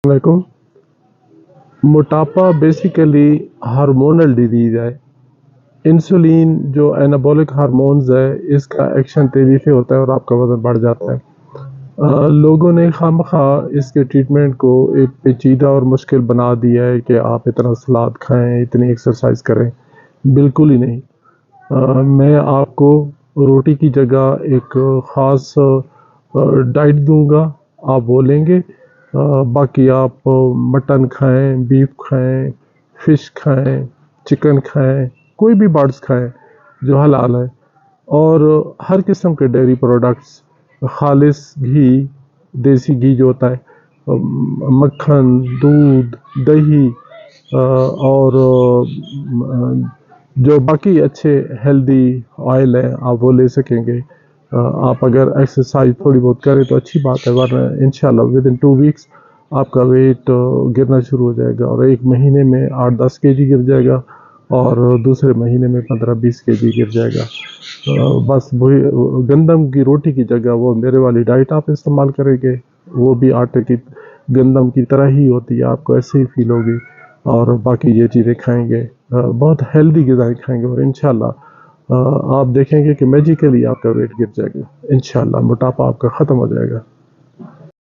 वालेकुम। मोटापा basically hormonal disease है। इंसुलिन जो एनाबॉलिक हार्मोन्स है, इसका एक्शन तेज़ी से होता है और आपका वज़न बढ़ जाता है। लोगों ने खामखा इसके ट्रीटमेंट को एक पेचीदा और मुश्किल बना दिया है कि आप इतना सलाद खाएं, इतनी एक्सरसाइज करें। बिल्कुल ही नहीं। मैं आपको रोटी की जगह एक ख़ास डाइट दूंगा, आप वो लेंगे। बाकी आप मटन खाएं, बीफ खाएं, फ़िश खाएं, चिकन खाएं, कोई भी बर्ड्स खाएं जो हलाल है। और हर किस्म के डेयरी प्रोडक्ट्स, खालिस घी, देसी घी जो होता है, मक्खन, दूध, दही, और जो बाकी अच्छे हेल्दी ऑयल हैं आप वो ले सकेंगे। आप अगर एक्सरसाइज थोड़ी बहुत करें तो अच्छी बात है, वरना इंशाल्लाह विद इन 2 वीक्स आपका वेट गिरना शुरू हो जाएगा और एक महीने में 8-10 केजी गिर जाएगा और दूसरे महीने में 15-20 केजी गिर जाएगा। बस वही गंदम की रोटी की जगह वो मेरे वाली डाइट आप इस्तेमाल करेंगे, वो भी आटे की गंदम की तरह ही होती है, आपको ऐसे ही फील होगी। और बाकी ये चीज़ें खाएंगे, बहुत हेल्दी ग़िज़ाएँ खाएंगे और इंशाल्लाह आप देखेंगे कि मैजिकली आपका वेट गिर जाएगा। इंशाल्लाह मोटापा आपका ख़त्म हो जाएगा।